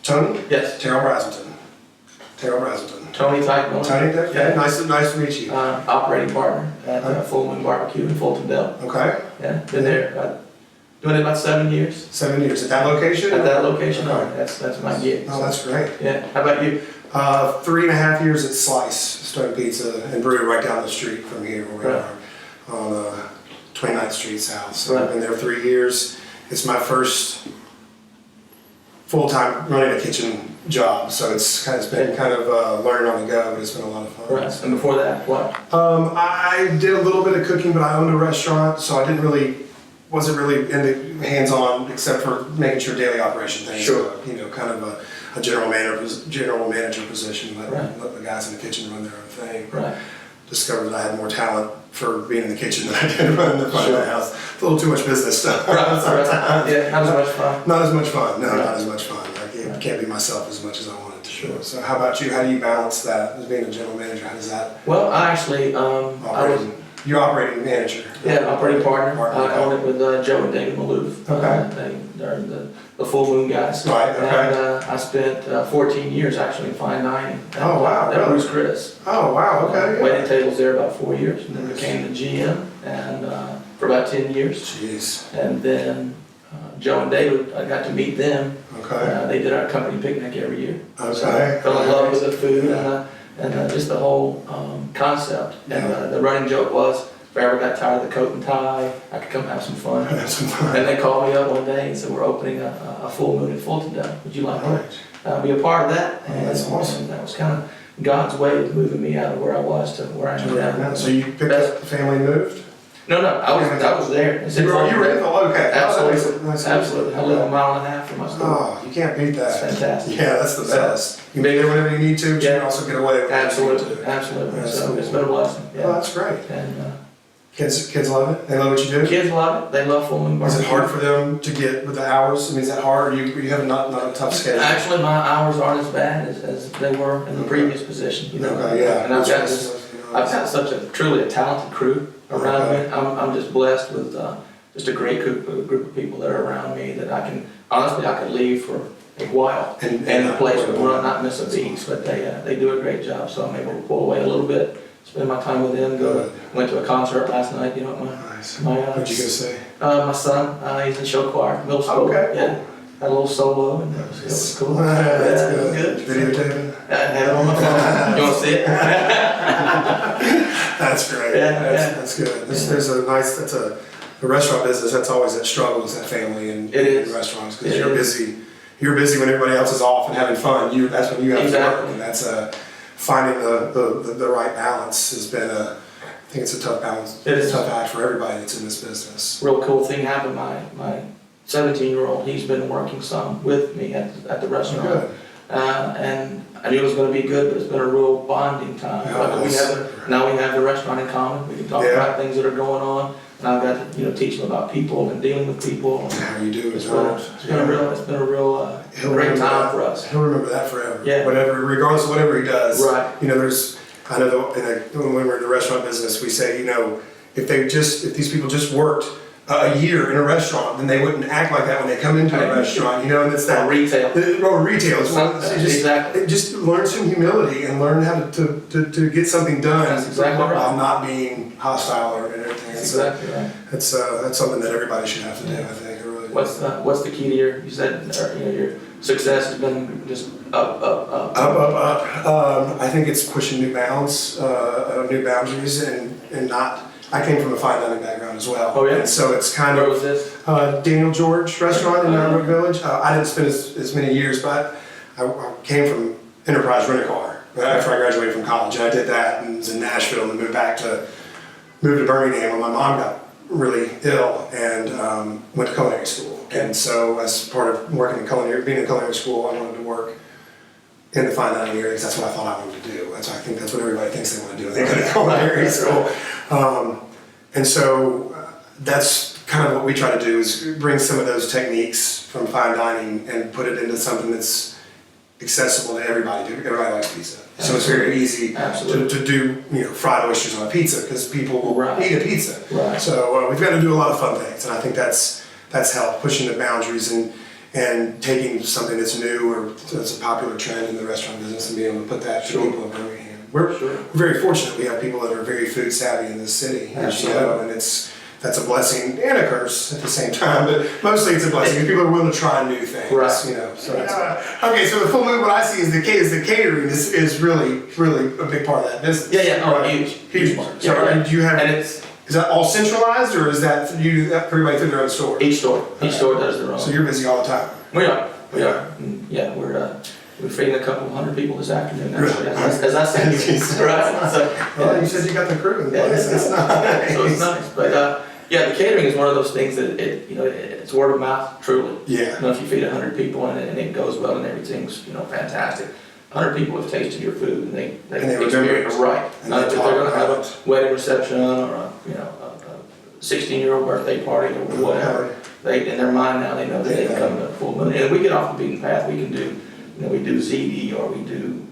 Tony? Yes. Terry Brazelton. Terry Brazelton. Tony Teichmiller. Tony, okay. Yeah. Nice to meet you. Operating partner at Moon BBQ in Fultondale. Okay. Yeah, been there doing it about 7 years. 7 years at that location? At that location, Okay. that's my gig. Oh, that's great. Yeah. How about you? 3.5 years at Slice, Stone Pizza and Brew right down the street from here where we Right. are on 29th Street South. So Right. I've been there 3 years. It's my first full-time running a kitchen job, so it's been kind of learning on the go, but it's been a lot of fun. Right. And before that, what? I did a little bit of cooking, but I owned a restaurant, so I wasn't really into hands-on except for making sure daily operation things. Sure. Kind of a general manager position, let the guys in the kitchen run their own thing. Right. Discovered that I had more talent for being in the kitchen than I did running the front of the house. It's a little too much business stuff. Right. Yeah, not as much fun. Not as much fun. No, Right. not as much fun. I can't be myself as much as I wanted to. Sure. So how about you? How do you balance that as being a general manager? How does that? Well, I actually, You're operating manager. operating partner. I own it with Joe and David Maloof. Okay. They're the Full Moon guys. Right, okay. And I spent 14 years actually in fine dining. Oh, wow, At really? Brew's Chris. Oh, wow, okay. Waiting tables there about 4 years, and then Nice. became the GM and for about 10 years. Jeez. And then Joe and David, I got to meet them. Okay. They did our company picnic every year. Okay. So I fell in love with the food and just the whole concept. And Yeah. the running joke was, if I ever got tired of the coat and tie, I could come have some fun. Have some fun. And they called me up one day and said, we're opening a full moon at Fultondale. Would you like Right. to be a part of that? Oh, that's awesome. And that was kind of God's way of moving me out of where I was to where I am now. So you picked up the family and moved? No, I was there. It's in You were in Fultondale. the okay. Absolutely. Nice. Absolutely. I live a mile and a half from my school. Oh, you can't beat that. It's fantastic. Yeah, that's the best. You can be there whenever you need to, but you can also get away with Absolutely, absolutely. That's So cool. it's been a blessing. Oh, that's great. And Kids love it? They love what you do? kids love it. They love Full Moon Is BBQ. it hard for them to get with the hours? I mean, is that hard? Or you have not a tough schedule? Actually, my hours aren't as bad as they were in the previous position. You know, Okay, yeah. And I've got such a truly a talented crew around me. I'm just blessed with just a great group of people that are around me that I could leave for a while And the place will not miss a beat. But they do a great job, so I'm able to pull away a little bit, spend my time with them. Went to a concert last night. You know, Nice. my What'd you go say? my son, he's in show choir, middle school. Okay, cool. Yeah, had a little solo, and it was cool. That's Yeah, it was good. good. Videotaping? I have it on my phone. You want to see it? That's great. Yeah, That's good. The restaurant business, that's always that struggle, is that family and It is. restaurants, because It you're is. busy. You're busy when everybody else is off and having fun. That's when you have to Exactly. work. And that's finding the right balance has been I think it's a tough balance. It is. It's a tough act for everybody that's in this business. Real cool thing happened. My 17-year-old, he's been working some with me at the restaurant. Good. And I knew it was going to be good, but it's been a real bonding time. Yeah, Now we have the restaurant in common. We can talk Yeah. about things that are going on. And I've got to teach him about people and dealing with people. How you do It's it. been a real great time for us. He'll remember that forever. Yeah. Regardless of whatever he does. Right. I know when we're in the restaurant business, we say, if these people just worked a year in a restaurant, then they wouldn't act like that when they come into a restaurant, and it's that. Or retail. Retail. Exactly. Just learn some humility and learn how to get something done. That's exactly right. While not being hostile or anything. That's exactly right. That's something that everybody should have to do, I think. What's the key to you said, your success has been just up. I think it's pushing new boundaries, and not. I came from a fine dining background as well. Oh yeah. And so it's kind Where of. was this? Daniel George restaurant in Narberth Village. I didn't spend as many years, but I came from Enterprise Rent-A-Car after I graduated from college, and I did that and was in Nashville and moved to Birmingham when my mom got really ill and went to culinary school. Okay. And so as part of being in culinary school, I wanted to work in the fine dining area because that's what I thought I wanted to do. I think that's what everybody thinks they want to do when they go to culinary school. And so that's kind of what we try to do, is bring some of those techniques from fine dining and put it into something that's accessible to everybody. Everybody likes pizza. So it's very easy to do fried oysters on a pizza because people will eat a pizza. Right. So we've got to do a lot of fun things, and I think that's helped pushing the boundaries. And and taking something that's new or that's a popular trend in the restaurant business and being able to put that to people in Birmingham. We're very fortunate we have people that are very food savvy in this city, as you know, and that's a blessing and a curse at the same time, but mostly it's a blessing. People are willing to try new things, you know. So okay, so the Full Moon, what I see is the catering is really a big part of that business. Huge part. So do you have? And is that all centralized, or is that everybody through their own store? Each store does their own. So you're busy all the time. We are. Yeah, we're feeding a couple hundred people this afternoon, actually, as I said. Right? So, you said you got the crew in place. That's nice. So it's nice. But the catering is one of those things that it's word of mouth, truly. Yeah. You know, if you feed 100 people and it goes well and everything's fantastic, 100 people have tasted your food and they experience it right. And if they're going to have a wedding reception or a 16-year-old birthday party or whatever, in their mind now they know that they can come to Full Moon. And we get off the beaten path. We can do. We do ZD or we do.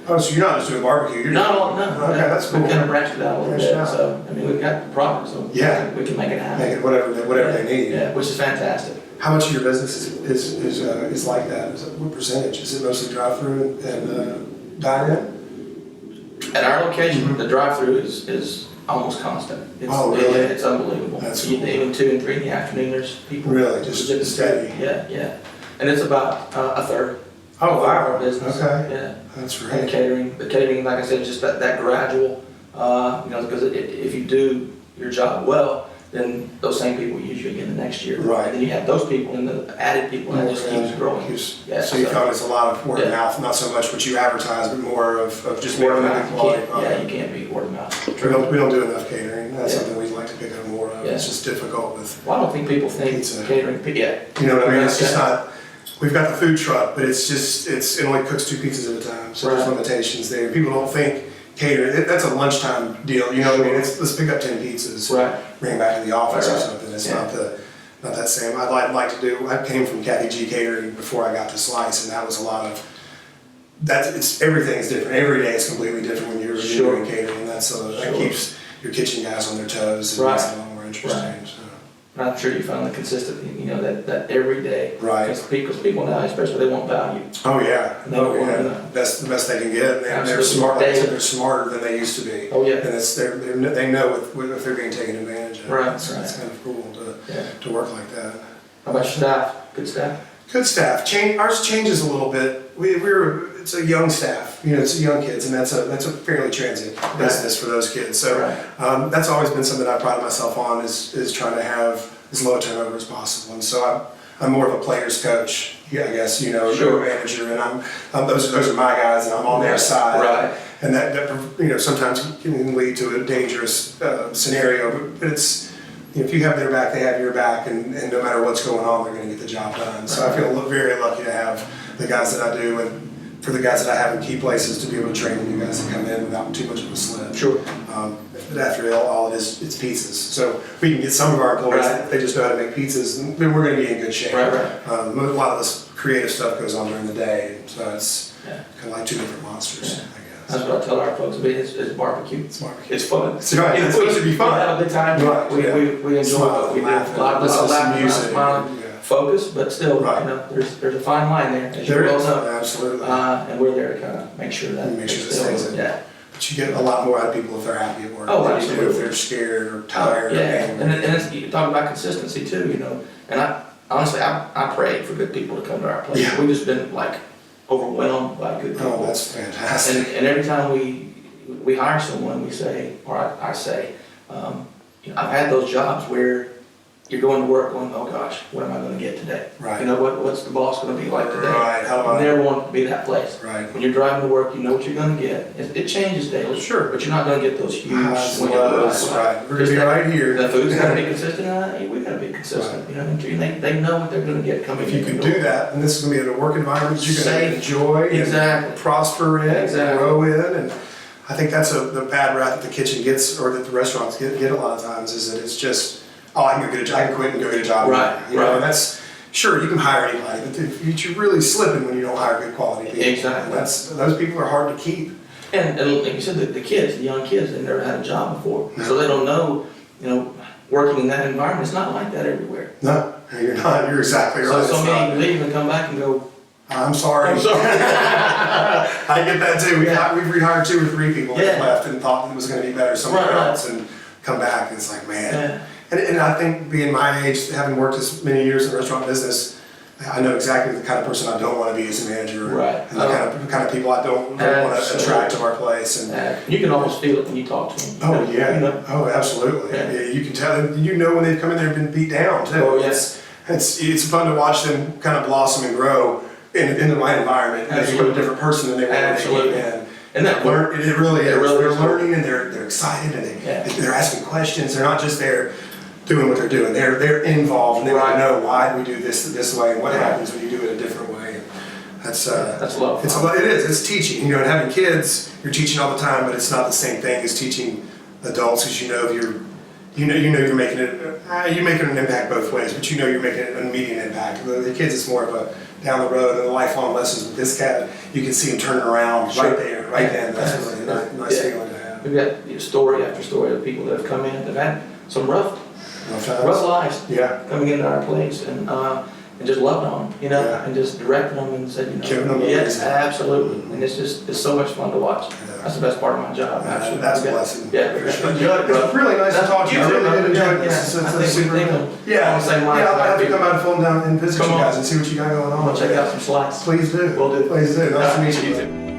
So you're not just doing barbecue? No. Okay, that's cool. We kind of branched it out a little bit. So we've got the product, so we can make it happen. Make it whatever they need. Yeah, which is fantastic. How much of your business is like that? What percentage? Is it mostly drive-through and dine-in? At our location, the drive-through is almost constant. It's, really? It's unbelievable. That's cool. Even 2 and 3 in the afternoon, there's people. Really, just steady. Yeah. And it's about a third. Oh, wow. Our business. Okay. Yeah. That's And right. the catering, like I said, just that gradual, because if you do your job well, then those same people use you again the next year. Right. And then you have those people and the added people, and it just keeps growing. So you found it's a lot of word of mouth, not so much what you advertise, but more of just word of mouth quality. You can't beat word of mouth. We don't do enough catering. That's something we'd like to pick up more of. It's just difficult with. Well, I don't think people think catering. You know what I mean? It's just not. We've got the food truck, but it only cooks 2 pizzas at a time, so there's limitations there. People don't think catering, that's a lunchtime deal, you know what I mean? Let's pick up 10 pizzas, bring back to the office or something. It's not that same. I'd like to do, I came from Kathy G Catering before I got to Slice, and that was a lot of, everything is different. Every day is completely different when you're doing catering, that keeps your kitchen guys on their toes and makes it a lot more interesting. So. I'm sure you found the consistent, that every day. Right. Because people now, especially, they want value. Oh yeah. That's the best they can get. They're smart. They're smarter than they used to be. Oh yeah. And they know if they're being taken advantage of. Right. So it's kind of cool to work like that. How about your staff? Good staff. Good staff. Ours changes a little bit. It's a young staff. It's young kids, and that's a fairly transient business for those kids. So that's always been something I pride myself on is trying to have as low turnover as possible. And so I'm more of a player's coach, I guess, a manager, and those are my guys, and I'm on their side. Right. And that sometimes can lead to a dangerous scenario, but it's. If you have their back, they have your back, and no matter what's going on, they're going to get the job done. So I feel very lucky to have the guys that I do, and for the guys that I have in key places to be able to train the new guys to come in without too much of a slip. Sure. But after all it is, it's pizzas. So we can get some of our employees, if they just know how to make pizzas, then we're going to be in good shape. Right. A lot of this creative stuff goes on during the day, so it's kind of like 2 different monsters. That's what I tell our folks. It's barbecue. It's fun. It's right. It's supposed to be fun. We have a good time. Right. We enjoy what we do. A lot of laughing, smiling, focus, but still, there's a fine line there. As there you is, well know. absolutely. And we're there to kind of make sure that it stays in. Yeah. But you get a lot more out of people if they're happy at work. Oh, than absolutely. you do if they're scared or tired. Or angry. You talk about consistency too, And I pray for good people to come to our place. Yeah. We've just been overwhelmed by good people. Oh, that's fantastic. And every time we hire someone, we say, or I say, I've had those jobs where you're going to work going, oh gosh, what am I going to get today? Right. What's the boss going to be like today? Right. You never want to be that place. Right. When you're driving to work, you know what you're going to get. It changes daily. Sure. But you're not going to get those huge swings. Right. We're going to be right here. The food's got to be consistent. We got to be consistent. Right. They know what they're going to get coming. If you can do that, and this is going to be in a work environment you're going to enjoy and prosper in and grow in. And I think that's the bad rap that the kitchen gets, or that the restaurants get a lot of times, is that it's just, I can quit and go get a job. Right. And that's, sure, you can hire anybody, but you're really slipping when you don't hire good quality people. Exactly. And those people are hard to keep. And like you said, the young kids, they've never had a job before. So they don't know, working in that environment, it's not like that everywhere. No. You're not, you're exactly right. So It's many not- leave and come back and go, I'm sorry. I'm sorry. I get that too. We've rehired 2 or 3 people that Yeah. left and thought it was gonna be better somewhere Right. else and come back and it's like, man. Yeah. And I think being my age, having worked as many years in the restaurant business, I know exactly the kind of person I don't want to be as a manager. Right. And the kind of people I don't want to Absolutely. attract to our place. And you can almost feel it when you talk to them. oh yeah, You know? oh absolutely. Yeah. Yeah, you can tell. You know when they've come in there and been beat down too. Oh, yes. It's fun to watch them kind of blossom and grow in the right environment. They become a Absolutely. different person than they were when they Absolutely. came in. And that Learn, it really is. It really They're is. learning and they're excited and Yeah. they're asking questions. They're not just there doing what they're doing. They're involved and they want to know why do we do this way and what happens when you do it a different way. And that's That's a lot of it's fun. it is. It's teaching. You know, and having kids, you're teaching all the time, but it's not the same thing as teaching adults, because you know if you're making it. You're making an impact both ways, but you know you're making an immediate impact. The kids, it's more of a down the road and a lifelong lessons. With this cat, you can see him turning around right there, right then. That's really a nice feeling to have. We've got story after story of people that have come in that have had some rough lives Yeah. coming into our place and just loving on them, you know, Yeah. and just directing them and said, you know, Giving them a yes, reason. absolutely. And it's so much fun to watch. Yeah. That's the best part of my job. Actually. That's a Yeah. blessing. Yeah, For sure. enjoy it, bro. It's really nice to talk to you. I really did enjoy Yeah, this. yeah. I It's think super. we think of Yeah, on the same line. yeah. I'll have to come out and film down and visit Come you on. guys and see what you got going I'm on. gonna check out some slides. Please do. Will do. Please do. Nice to meet you. too.